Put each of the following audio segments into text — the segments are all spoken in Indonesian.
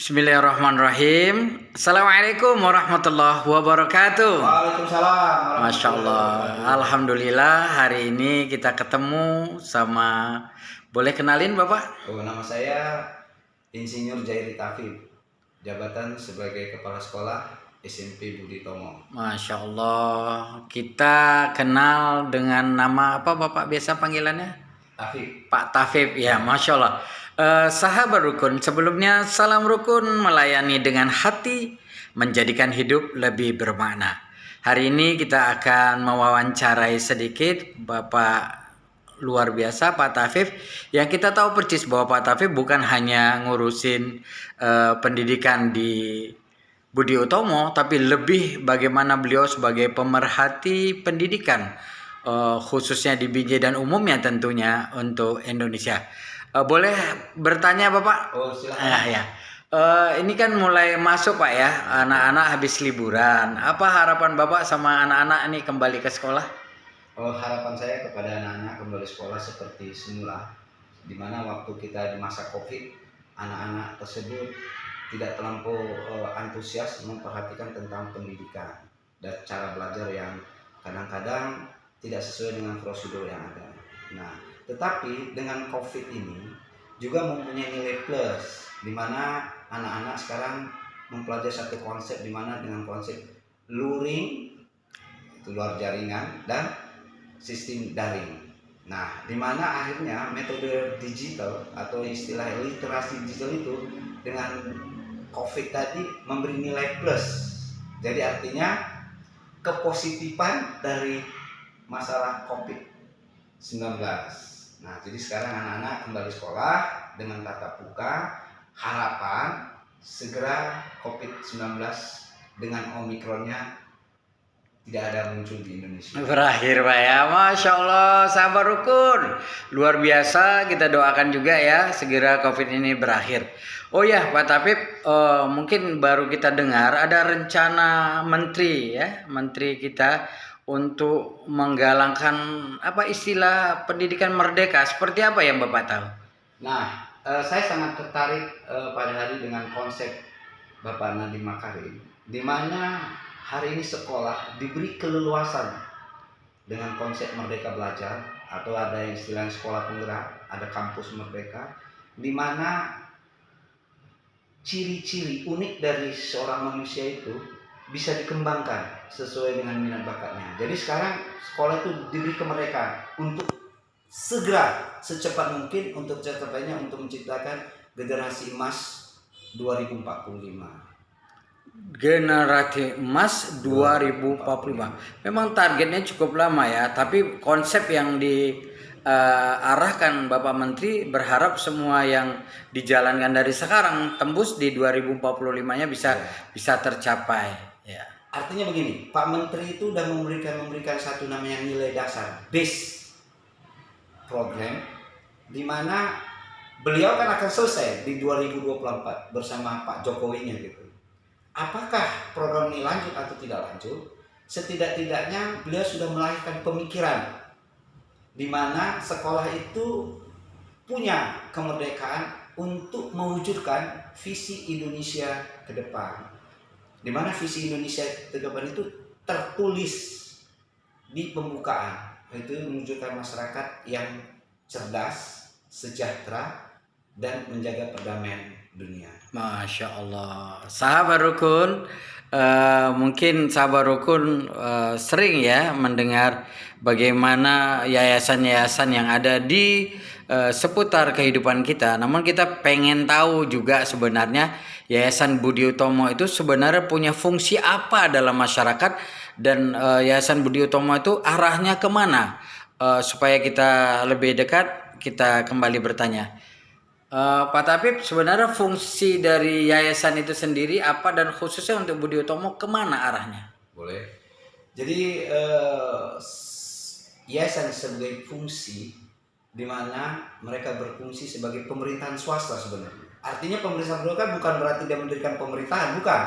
Bismillahirrahmanirrahim. Assalamualaikum warahmatullahi wabarakatuh. Waalaikumsalam. Masya Allah. Alhamdulillah hari ini kita ketemu sama. Boleh kenalin Bapak? Nama saya Insinyur Jairi Tafib, jabatan sebagai Kepala Sekolah SMP Budi Tomo. Masya Allah. Kita kenal dengan nama apa Bapak biasa panggilannya? Tafib. Pak Tafib, ya Masya Allah. Sahabat rukun, sebelumnya salam rukun melayani dengan hati, menjadikan hidup lebih bermakna. Hari ini kita akan mewawancarai sedikit Bapak luar biasa Pak Tafib, yang kita tahu persis bahwa Pak Tafib bukan hanya ngurusin pendidikan di Budi Utomo, tapi lebih bagaimana beliau sebagai pemerhati pendidikan, khususnya di Binjai dan umumnya tentunya untuk Indonesia. Boleh bertanya Bapak? Oh silakan. Ya. Ini kan mulai masuk Pak ya, anak-anak habis liburan. Apa harapan Bapak sama anak-anak ini kembali ke sekolah? Harapan saya kepada anak-anak kembali sekolah seperti semula, di mana waktu kita di masa COVID, anak-anak tersebut tidak terlampau antusias memperhatikan tentang pendidikan dan cara belajar yang kadang-kadang tidak sesuai dengan prosedur yang ada. Nah, tetapi dengan COVID ini juga mempunyai nilai plus, di mana anak-anak sekarang mempelajari satu konsep, di mana dengan konsep luring, itu luar jaringan, dan sistem daring. Nah, di mana akhirnya metode digital atau istilah literasi digital itu dengan COVID tadi memberi nilai plus. Jadi artinya kepositifan dari masalah COVID-19. Nah, jadi sekarang anak-anak kembali sekolah dengan tatap muka, harapan segera COVID-19 dengan Omikronnya tidak ada muncul di Indonesia. Berakhir Pak ya, Masya Allah, sahabat rukun. Luar biasa, kita doakan juga ya segera COVID ini berakhir. Oh ya Pak Tafib, mungkin baru kita dengar ada rencana menteri ya, menteri kita untuk menggalangkan apa istilah pendidikan merdeka. Seperti apa yang Bapak tahu? Nah, saya sangat tertarik pada hari dengan konsep Bapak Nadiem Makarim, di mana hari ini sekolah diberi keleluasan dengan konsep merdeka belajar, atau ada istilah sekolah penggerak, ada kampus merdeka, di mana ciri-ciri unik dari seorang manusia itu bisa dikembangkan sesuai dengan minat bakatnya. Jadi sekarang sekolah itu diberi kemerdekaan untuk segera secepat mungkin untuk tercapainya untuk menciptakan generasi emas 2045. Generasi emas 2045. Memang targetnya cukup lama ya, tapi konsep yang diarahkan Bapak Menteri berharap semua yang dijalankan dari sekarang tembus di 2045-nya bisa tercapai. Ya. Artinya begini, Pak Menteri itu sudah memberikan satu namanya nilai dasar, base program, di mana beliau kan akan selesai di 2024 bersama Pak Jokowinya gitu. Apakah program ini lanjut atau tidak lanjut? Setidak-tidaknya beliau sudah melahirkan pemikiran di mana sekolah itu punya kemerdekaan untuk mewujudkan visi Indonesia ke depan. Di mana visi Indonesia ke depan itu tertulis di pembukaan, itu mewujudkan masyarakat yang cerdas, sejahtera, dan menjaga perdamaian dunia. Masya Allah, sahabat rukun, mungkin sahabat rukun sering ya mendengar bagaimana yayasan-yayasan yang ada di seputar kehidupan kita. Namun kita pengen tahu juga sebenarnya Yayasan Budi Utomo itu sebenarnya punya fungsi apa dalam masyarakat, dan Yayasan Budi Utomo itu arahnya kemana, supaya kita lebih dekat. Kita kembali bertanya, Pak Tafib, sebenarnya fungsi dari yayasan itu sendiri apa, dan khususnya untuk Budi Utomo kemana arahnya? Boleh. Jadi yayasan sebagai fungsi di mana mereka berfungsi sebagai pemerintahan swasta sebenarnya. Artinya pemerintahan swasta bukan berarti dia mendirikan pemerintahan, bukan.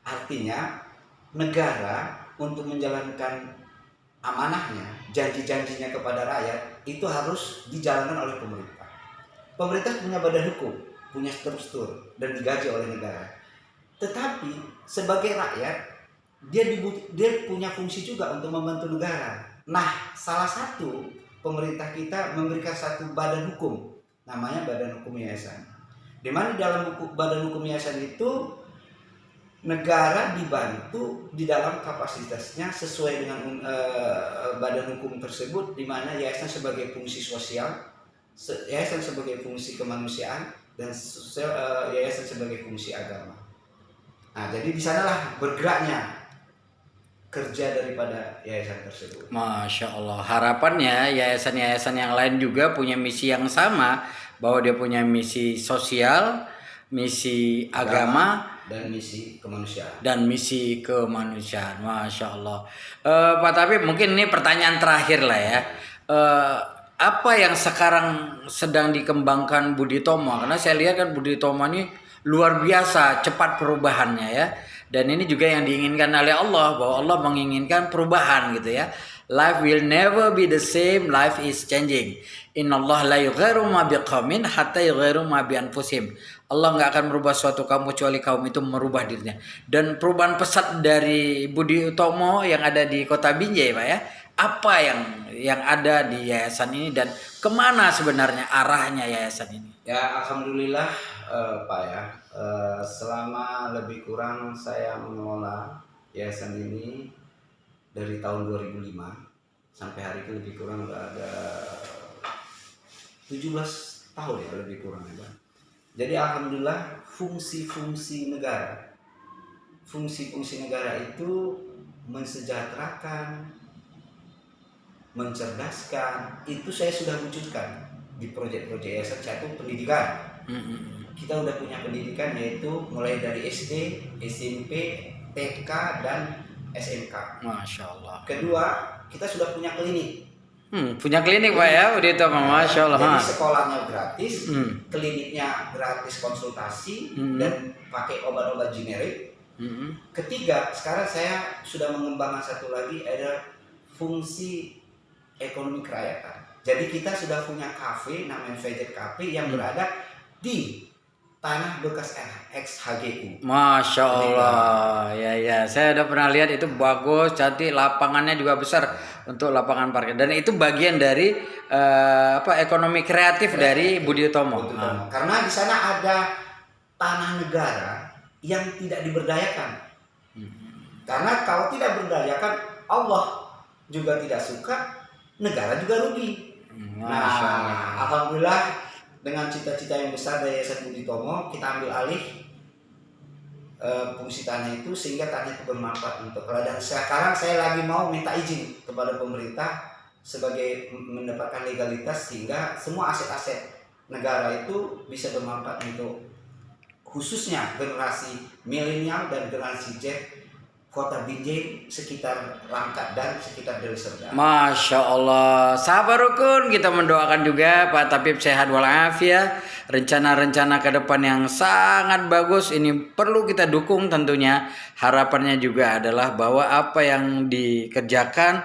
Artinya negara untuk menjalankan amanahnya, janji-janjinya kepada rakyat itu harus dijalankan oleh pemerintah. Pemerintah punya badan hukum, punya struktur dan digaji oleh negara. Tetapi sebagai rakyat dia punya fungsi juga untuk membantu negara. Nah, salah satu pemerintah kita memberikan satu badan hukum, namanya Badan Hukum Yayasan. Di mana dalam Badan Hukum Yayasan itu negara dibantu di dalam kapasitasnya sesuai dengan badan hukum tersebut, di mana yayasan sebagai fungsi sosial, yayasan sebagai fungsi kemanusiaan, dan yayasan sebagai fungsi agama. Nah, jadi di sanalah bergeraknya kerja daripada yayasan tersebut. Masya Allah. Harapannya yayasan-yayasan yang lain juga punya misi yang sama, bahwa dia punya misi sosial, misi agama, dan misi kemanusiaan. Masya Allah. Pak Tabib, mungkin ini pertanyaan terakhir lah ya. Apa yang sekarang sedang dikembangkan Budi Tomo? Karena saya lihat kan Budi Tomo ini luar biasa cepat perubahannya ya. Dan ini juga yang diinginkan oleh Allah, bahwa Allah menginginkan perubahan gitu ya. Life will never be the same, life is changing. Innallaha la yughayyiru ma biqaumin hatta yughayyiru ma bi anfusihim. Allah nggak akan merubah suatu kaum kecuali kaum itu merubah dirinya. Dan perubahan pesat dari Budi Utomo yang ada di Kota Binjai, Pak ya. Apa yang ada di yayasan ini dan kemana sebenarnya arahnya yayasan ini? Ya, alhamdulillah Pak ya. Selama lebih kurang saya mengelola yayasan ini dari tahun 2005 sampai hari ini lebih kurang ada 17 tahun ya, lebih kurang ya Bang. Jadi alhamdulillah fungsi-fungsi negara itu mensejahterakan, mencerdaskan, itu saya sudah wujudkan di proyek-proyek yayasan. Satu, pendidikan. Kita udah punya pendidikan, yaitu mulai dari SD, SMP, TK, dan SMK. Masya Allah. Kedua, kita sudah punya klinik. Punya klinik Pak ya, udah itu Masya Allah. Jadi sekolahnya gratis, kliniknya gratis konsultasi, dan pakai obat-obat generik. Ketiga, sekarang saya sudah mengembangkan satu lagi, ada fungsi ekonomi kerakyatan. Jadi kita sudah punya kafe namanya VZ Cafe yang berada di tanah bekas ex-HGU. Masya Allah, ya, saya udah pernah lihat, itu bagus, cantik, lapangannya juga besar untuk lapangan parkir, dan itu bagian dari ekonomi kreatif dari Budi Utomo. Karena di sana ada tanah negara yang tidak diberdayakan. Karena kalau tidak berdayakan, Allah juga tidak suka, negara juga rugi. Nah, alhamdulillah dengan cita-cita yang besar dari Yayasan Budi Tomo, kita ambil alih fungsi tanah itu sehingga tanah itu bermanfaat untuk rakyat. Dan sekarang saya lagi mau minta izin kepada pemerintah sebagai mendapatkan legalitas sehingga semua aset-aset negara itu bisa bermanfaat untuk khususnya generasi milenial dan generasi Z Kota Binjai, sekitar Langkat dan sekitar Deli Serdang. Masya Allah. Sahabat Rukun, kita mendoakan juga Pak Tabib sehat walafiat, rencana-rencana ke depan yang sangat bagus ini perlu kita dukung tentunya. Harapannya juga adalah bahwa apa yang dikerjakan,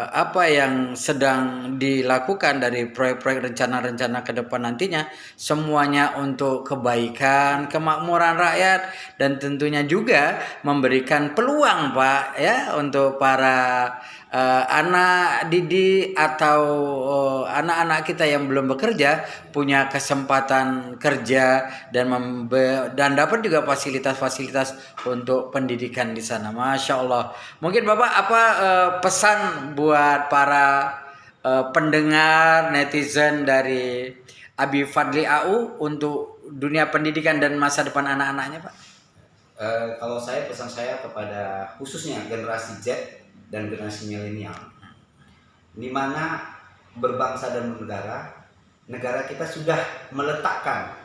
apa yang sedang dilakukan dari proyek-proyek rencana-rencana ke depan nantinya, semuanya untuk kebaikan, kemakmuran rakyat, dan tentunya juga memberikan peluang Pak ya untuk para anak didik atau anak-anak kita yang belum bekerja punya kesempatan kerja dan dapat juga fasilitas-fasilitas untuk pendidikan di sana. Masya Allah. Mungkin Bapak apa pesan buat para pendengar netizen dari Abi Fadli AU untuk dunia pendidikan dan masa depan anak-anaknya Pak? Kalau pesan saya kepada khususnya generasi Z dan generasi milenial, di mana berbangsa dan bernegara, negara kita sudah meletakkan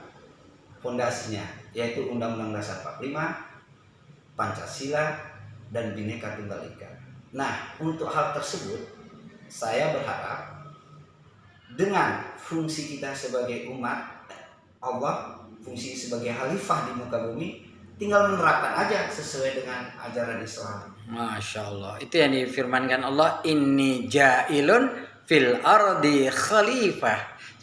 fondasinya, yaitu Undang-Undang Dasar 45, Pancasila, dan Bhinneka Tunggal Ika. Nah, untuk hal tersebut, saya berharap dengan fungsi kita sebagai umat Allah, fungsi sebagai khalifah di muka bumi, tinggal menerapkan aja sesuai dengan ajaran Islam. Masya Allah. Itu yang difirmankan Allah, inni ja'ilun fil ardi khalifah.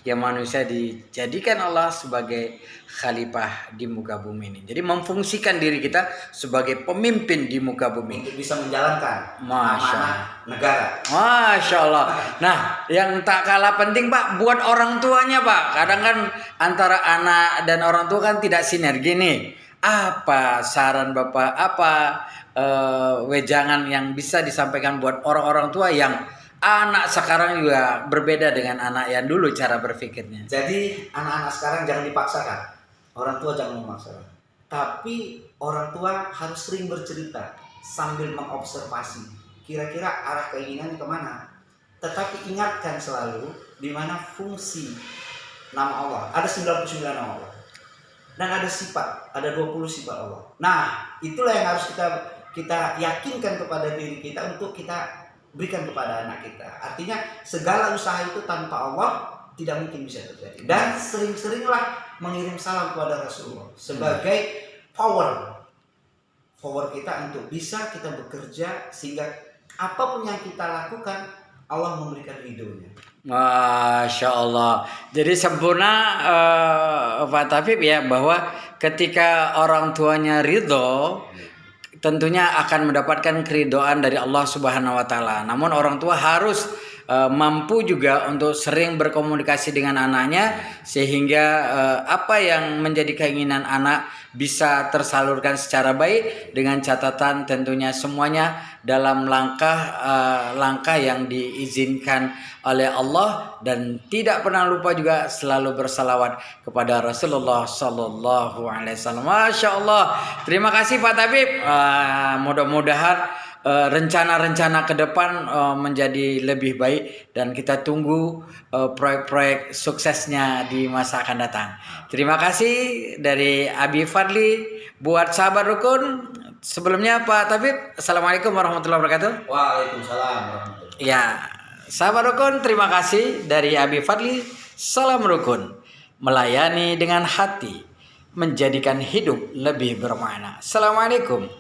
ya manusia dijadikan Allah sebagai khalifah di muka bumi ini. Jadi memfungsikan diri kita sebagai pemimpin di muka bumi untuk bisa menjalankan Masya amanah negara. Masya Allah. Nah, yang tak kalah penting Pak, buat orang tuanya Pak. Kadang kan antara anak dan orang tua kan tidak sinergi nih. Apa saran Bapak, apa wejangan yang bisa disampaikan buat orang-orang tua yang anak sekarang juga berbeda dengan anak yang dulu cara berpikirnya. Jadi anak-anak sekarang jangan dipaksakan. Orang tua jangan memaksakan. Tapi orang tua harus sering bercerita sambil mengobservasi. Kira-kira arah keinginannya kemana. Tetapi ingatkan selalu di mana fungsi nama Allah. Ada 99 nama Allah. Dan ada sifat, ada 20 sifat Allah. Nah, itulah yang harus kita yakinkan kepada diri kita untuk kita berikan kepada anak kita. Artinya segala usaha itu tanpa Allah tidak mungkin bisa terjadi. Dan sering-seringlah mengirim salam kepada Rasulullah sebagai power kita untuk bisa kita bekerja sehingga apapun yang kita lakukan Allah memberikan ridhonya. Masya Allah. Jadi sempurna Pak Tafib ya, bahwa ketika orang tuanya ridho tentunya akan mendapatkan keridhaan dari Allah Subhanahu wa taala. Namun orang tua harus mampu juga untuk sering berkomunikasi dengan anaknya sehingga apa yang menjadi keinginan anak bisa tersalurkan secara baik, dengan catatan tentunya semuanya dalam langkah yang diizinkan oleh Allah, dan tidak pernah lupa juga selalu bersalawat kepada Rasulullah Sallallahu Alaihi Wasallam. Masya Allah. Terima kasih Pak Tabib. Mudah-mudahan rencana-rencana ke depan menjadi lebih baik, dan kita tunggu proyek-proyek suksesnya di masa akan datang. Terima kasih dari Abi Fadli buat sahabat rukun. Sebelumnya Pak Tabib, Assalamualaikum warahmatullahi wabarakatuh. Waalaikumsalam warahmatullahi wabarakatuh. Ya, sahabat rukun, terima kasih dari Abi Fadli. Salam rukun, melayani dengan hati, menjadikan hidup lebih bermakna. Assalamualaikum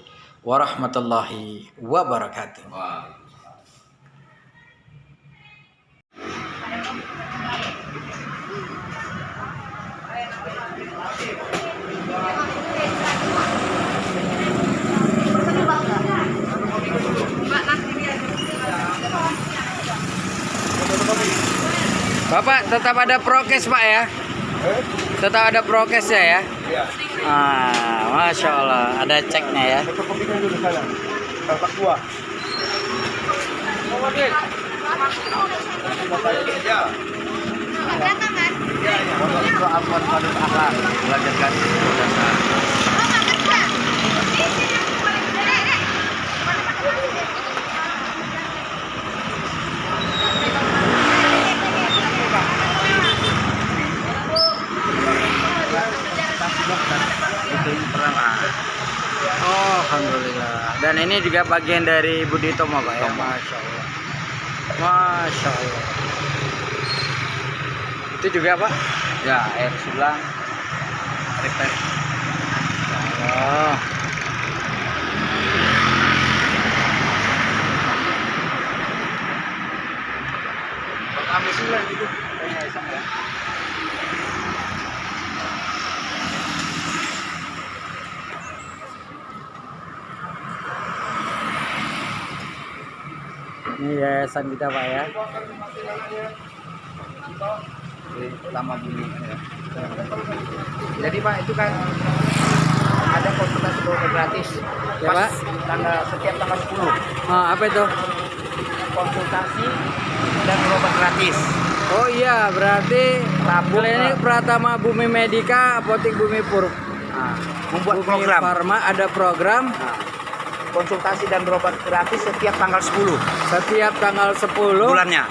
warahmatullahi wabarakatuh. Bapak tetap ada prokes Pak ya? Tetap ada prokesnya ya? Iya. Masya Allah, ada ceknya ya. Fotokopikan dulu saya. Bapak tua. Ya. Untuk amal pada akhlak, belajarkan dasar. Oh, alhamdulillah. Dan ini juga bagian dari Budi Tomo Pak ya. Masya Allah. Masya Allah. Itu juga Pak? Ya, air sulang, repair. Oh. Ambil sulang gitu. Kayaknya sama ya. Ini yayasan kita Pak ya. Pertama bunyi ya. Jadi Pak, itu kan ada konsultasi berobat gratis. Ya, Pak? Setiap tanggal 10. Apa itu? Konsultasi dan berobat gratis. Oh iya, berarti Rabu, Klinik Pak. Pratama Bumi Medika, Apotek Bumi Purp. Membuat Bumi program. Farma ada program Konsultasi dan berobat gratis setiap tanggal 10 setiap tanggal 10 bulannya.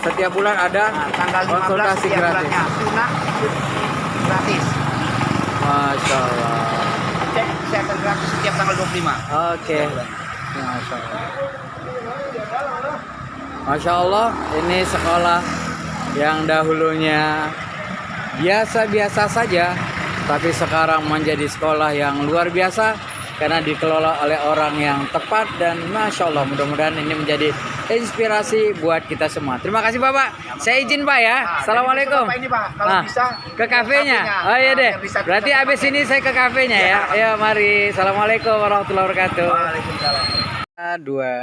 Setiap bulan ada Tanggal 15 konsultasi setiap gratis. bulannya. Sunah gratis. Masya Allah. Cek kesehatan gratis setiap tanggal 25. Oke. Masya Allah. Masya Allah, ini sekolah yang dahulunya biasa-biasa saja, tapi sekarang menjadi sekolah yang luar biasa karena dikelola oleh orang yang tepat, dan Masya Allah, mudah-mudahan ini menjadi inspirasi buat kita semua. Terima kasih Bapak. Saya izin Pak ya. Assalamualaikum. Ini Pak, kalau Ah, bisa ke kafenya. Oh iya deh. Berarti abis ini saya ke kafenya ya. Ya mari. Assalamualaikum warahmatullahi wabarakatuh. Waalaikumsalam. Dua.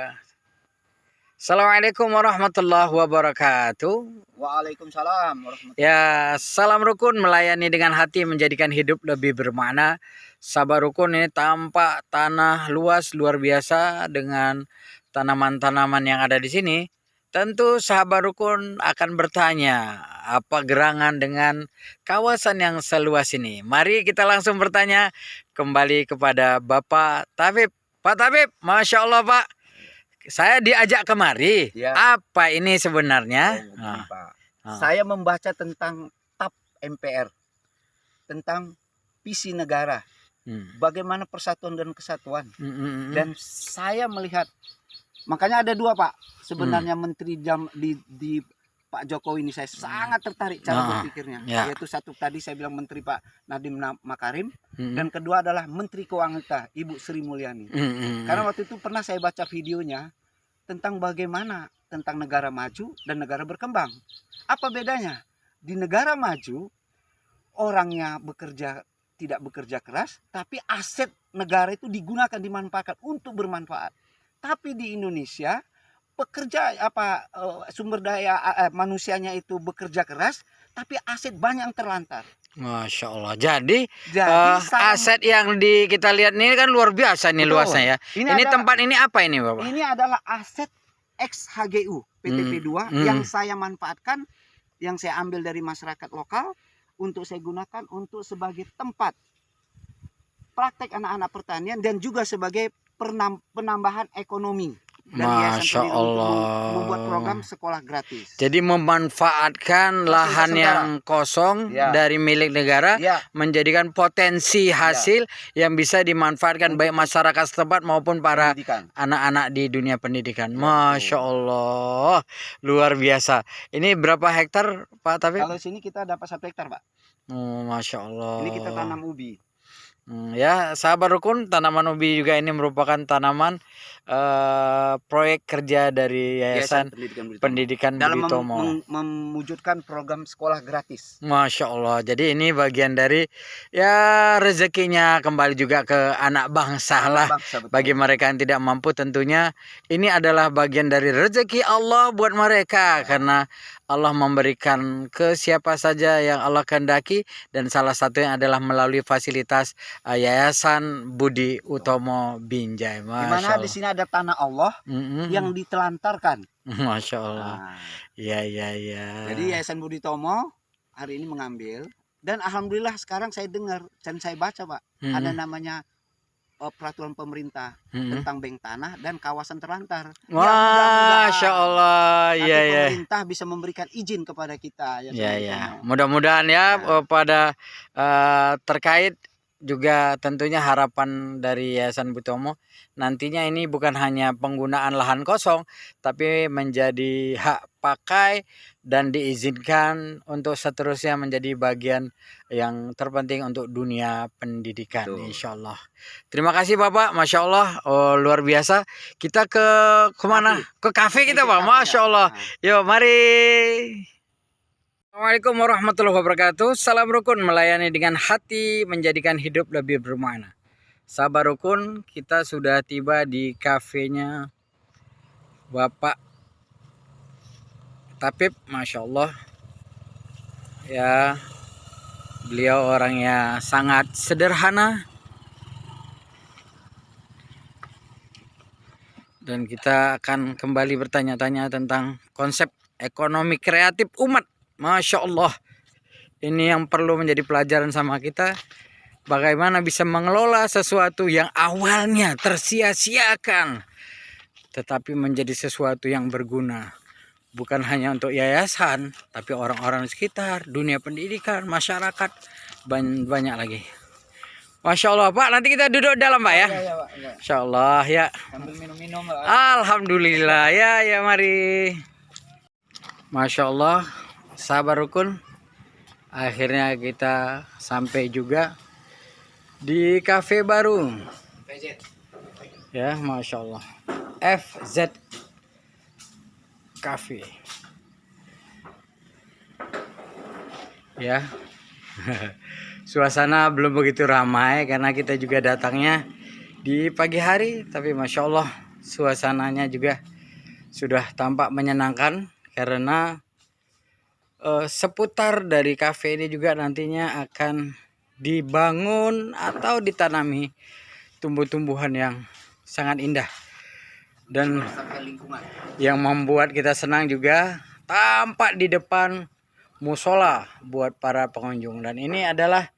Assalamualaikum warahmatullahi wabarakatuh. Waalaikumsalam warahmatullahi. Ya, salam rukun melayani dengan hati menjadikan hidup lebih bermakna. Sahabat rukun, ini tampak tanah luas luar biasa dengan tanaman-tanaman yang ada di sini. Tentu sahabat rukun akan bertanya, apa gerangan dengan kawasan yang seluas ini? Mari kita langsung bertanya kembali kepada Bapak Tabib. Pak Tabib, Masya Allah Pak. Saya diajak kemari. Ya. Apa ini sebenarnya? Begini, Ah. Pak. Ah. Saya membaca tentang TAP MPR, tentang visi negara, bagaimana persatuan dan kesatuan. Dan saya melihat, makanya ada dua Pak. Sebenarnya menteri di Pak Jokowi ini saya sangat tertarik cara berpikirnya. Ya. Yaitu satu tadi saya bilang Menteri Pak Nadiem Makarim, dan kedua adalah Menteri Keuangan kita, Ibu Sri Mulyani. Karena waktu itu pernah saya baca videonya tentang bagaimana tentang negara maju dan negara berkembang. Apa bedanya? Di negara maju orangnya tidak bekerja keras, tapi aset negara itu digunakan, dimanfaatkan untuk bermanfaat. Tapi di Indonesia sumber daya manusianya itu bekerja keras, tapi aset banyak yang terlantar. Masya Allah. Jadi saya- aset yang kita lihat ini kan luar biasa nih Betul. luasnya ya. Ini Ini adalah- tempat ini apa ini Bapak? Ini adalah aset ex-HGU PTP2 yang saya manfaatkan, yang saya ambil dari masyarakat lokal untuk saya gunakan untuk sebagai tempat praktek anak-anak pertanian dan juga sebagai penambahan ekonomi. Dan Yayasan Masya Pendidikan untuk Allah. membuat program sekolah gratis. Jadi memanfaatkan lahan saudara. yang kosong Ya. dari milik negara Ya, menjadikan potensi hasil yang bisa dimanfaatkan baik masyarakat setempat maupun para pendidikan. anak-anak di dunia pendidikan. Masya Allah, luar biasa. Ini berapa hektar Pak Taufik? Kalau sini kita dapat 1 hektar, Pak. Oh, Masya Allah. Ini kita tanam ubi. Ya, sahabat rukun, tanaman ubi juga ini merupakan tanaman proyek kerja dari Yayasan Pendidikan dalam Budi Tomo. mewujudkan program sekolah gratis. Masya Allah. Jadi ini bagian dari ya rezekinya kembali juga ke anak bangsa lah. Bangsa, betul. Bagi mereka yang tidak mampu tentunya ini adalah bagian dari rezeki Allah buat mereka, karena Allah memberikan ke siapa saja yang Allah kehendaki, dan salah satunya adalah melalui fasilitas Yayasan Budi Utomo Binjai. Di mana di sini ada tanah Allah yang ditelantarkan. Masya Allah. Nah, Ya ya ya. jadi Yayasan Budi Tomo hari ini mengambil, dan alhamdulillah sekarang saya dengar dan saya baca Pak, ada namanya peraturan pemerintah tentang bank tanah dan kawasan terlantar. Ya, Masya Allah. nanti Ya ya. pemerintah bisa memberikan izin kepada kita. Ya ya. Mudah-mudahan ya pada terkait juga tentunya harapan dari Yayasan Budi Tomo nantinya ini bukan hanya penggunaan lahan kosong, tapi menjadi hak pakai dan diizinkan untuk seterusnya menjadi bagian yang terpenting untuk dunia pendidikan. Betul. Insya Allah. Terima kasih Bapak, Masya Allah, luar biasa. Kita kemana? Ke kafe kita Pak, Masya Allah. Yuk mari. Assalamualaikum warahmatullahi wabarakatuh. Salam rukun melayani dengan hati menjadikan hidup lebih bermakna. Sahabat rukun, kita sudah tiba di kafenya Bapak Tabib, Masya Allah. Ya, beliau orangnya sangat sederhana. Dan kita akan kembali bertanya-tanya tentang konsep ekonomi kreatif umat. Masya Allah, ini yang perlu menjadi pelajaran sama kita. Bagaimana bisa mengelola sesuatu yang awalnya tersia-siakan, tetapi menjadi sesuatu yang berguna. Bukan hanya untuk yayasan, tapi orang-orang sekitar, dunia pendidikan, masyarakat, banyak lagi. Masya Allah Pak, nanti kita duduk dalam Pak ya. Ya, Pak. Ya. Insya Allah ya. Sambil minum-minum Pak. Alhamdulillah ya mari. Masya Allah, sahabat rukun, akhirnya kita sampai juga di kafe baru. Ya, Masya Allah. FZ Cafe. Ya. Suasana belum begitu ramai karena kita juga datangnya di pagi hari, tapi Masya Allah suasananya juga sudah tampak menyenangkan karena seputar dari kafe ini juga nantinya akan dibangun atau ditanami tumbuh-tumbuhan yang sangat indah dan yang membuat kita senang juga tampak di depan musola buat para pengunjung, dan ini adalah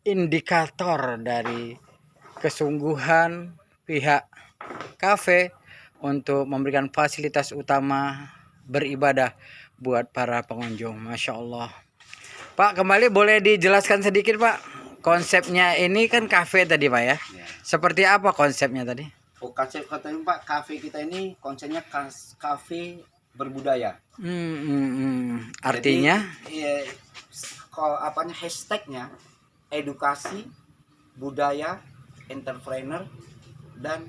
indikator dari kesungguhan pihak kafe untuk memberikan fasilitas utama beribadah buat para pengunjung. Masya Allah. Pak, kembali boleh dijelaskan sedikit Pak, konsepnya ini kan kafe tadi Pak ya, seperti apa konsepnya tadi? Oh, konsep katanya Pak, kafe kita ini konsepnya kafe berbudaya. Artinya? Jadi, kalau apanya hashtagnya edukasi, budaya, entrepreneur, dan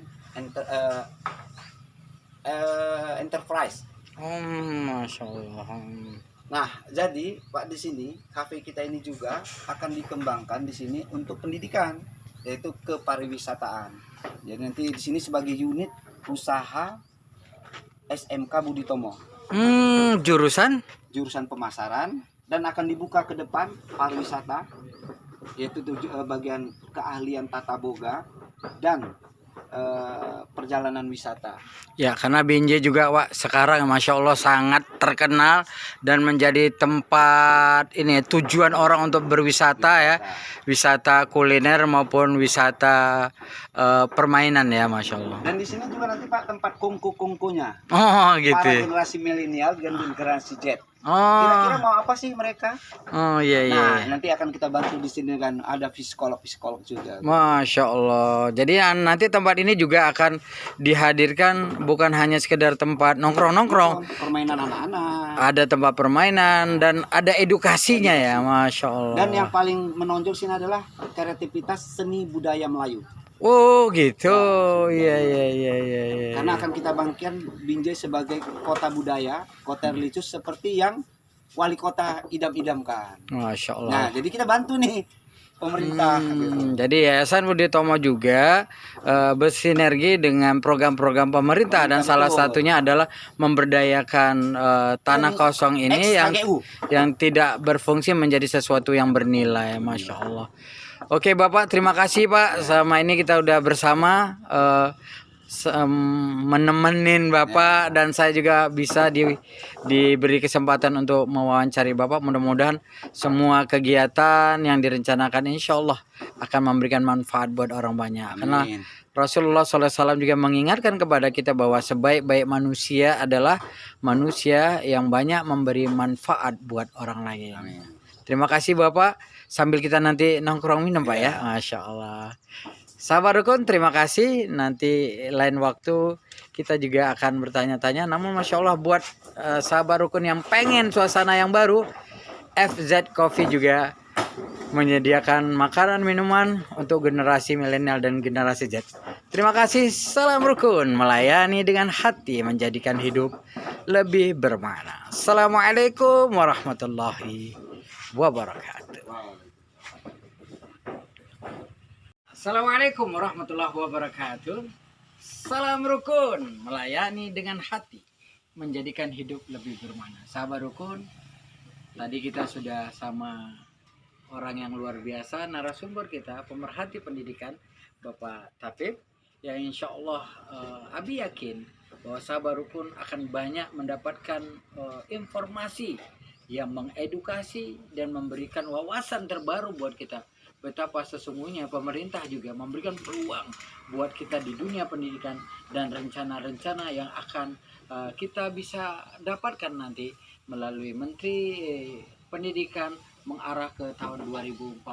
enterprise. Masya Allah. Nah, jadi Pak, di sini kafe kita ini juga akan dikembangkan di sini untuk pendidikan, yaitu kepariwisataan. Jadi nanti di sini sebagai unit usaha SMK Budi Tomo. Jurusan Pemasaran, dan akan dibuka ke depan pariwisata, yaitu bagian keahlian tata boga dan perjalanan wisata. ya, karena Binjai juga Wak sekarang Masya Allah sangat terkenal dan menjadi tempat ini tujuan orang untuk berwisata ya, wisata kuliner maupun wisata permainan ya, Masya Allah. Dan di sini juga nanti Pak tempat kongko-kongkonya Oh gitu. para generasi milenial dan generasi Z. Oh. Kira-kira mau apa sih mereka? Oh iya iya. Nah, nanti akan kita bantu di sini kan, ada psikolog juga. Masya Allah. Jadi nanti tempat ini juga akan dihadirkan bukan hanya sekedar tempat nongkrong-nongkrong, Permainan anak-anak. ada tempat permainan dan ada edukasinya ya, Masya Allah. Dan yang paling menonjol sini adalah kreativitas seni budaya Melayu. Oh gitu. Iya iya iya iya. Karena akan kita bangkitkan Binjai sebagai kota budaya, kota religius seperti yang wali kota idam-idamkan. Masya Allah. Nah, jadi kita bantu nih pemerintah. Jadi Yayasan Budi Tomo juga bersinergi dengan program-program pemerintah, dan salah satunya adalah memberdayakan tanah kosong ini yang tidak berfungsi menjadi sesuatu yang bernilai. Masya Allah. Oke Bapak, terima kasih Pak. Selama ini kita udah bersama menemenin Bapak, dan saya juga bisa diberi kesempatan untuk mewawancari Bapak. Mudah-mudahan semua kegiatan yang direncanakan insya Allah akan memberikan manfaat buat orang banyak. Karena Rasulullah SAW juga mengingatkan kepada kita bahwa sebaik-baik manusia adalah manusia yang banyak memberi manfaat buat orang lain. Amin. Terima kasih Bapak. Sambil kita nanti nongkrong minum Pak ya. Masya Allah. Sahabat Rukun, terima kasih. Nanti lain waktu kita juga akan bertanya-tanya. Namun Masya Allah buat sahabat Rukun yang pengen suasana yang baru, FZ Coffee juga menyediakan makanan minuman untuk generasi milenial dan generasi Z. Terima kasih. Salam Rukun, melayani dengan hati, menjadikan hidup lebih bermakna. Assalamualaikum warahmatullahi wabarakatuh. Assalamualaikum warahmatullahi wabarakatuh. Salam Rukun, melayani dengan hati, menjadikan hidup lebih bermakna. Sahabat Rukun, tadi kita sudah sama orang yang luar biasa, narasumber kita, pemerhati pendidikan, Bapak Tapib, yang insya Allah Abi yakin bahwa sahabat Rukun akan banyak mendapatkan informasi yang mengedukasi dan memberikan wawasan terbaru buat kita. Betapa sesungguhnya pemerintah juga memberikan peluang buat kita di dunia pendidikan dan rencana-rencana yang akan kita bisa dapatkan nanti melalui Menteri Pendidikan mengarah ke tahun 2045.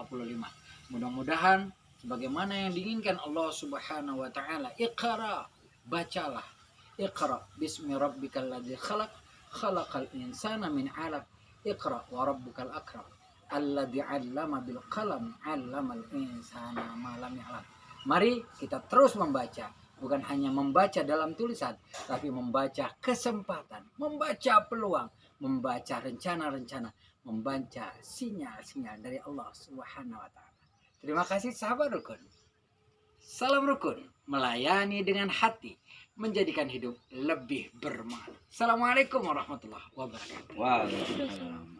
Mudah-mudahan sebagaimana yang diinginkan Allah Subhanahu wa taala, Iqra, bacalah. Iqra bismi rabbikal ladzi khalaq, khalaqal insana min 'alaq. Iqra wa rabbukal akram. Alladzi 'allama bil qalam 'allamal insana ma lam ya'lam. Mari kita terus membaca, Bukan hanya membaca dalam tulisan, tapi membaca kesempatan, membaca peluang, membaca rencana-rencana, membaca sinyal-sinyal dari Allah Subhanahu wa taala. Terima kasih sahabat rukun. Salam rukun, melayani dengan hati, menjadikan hidup lebih bermakna. Assalamualaikum warahmatullahi wabarakatuh. Waalaikumsalam.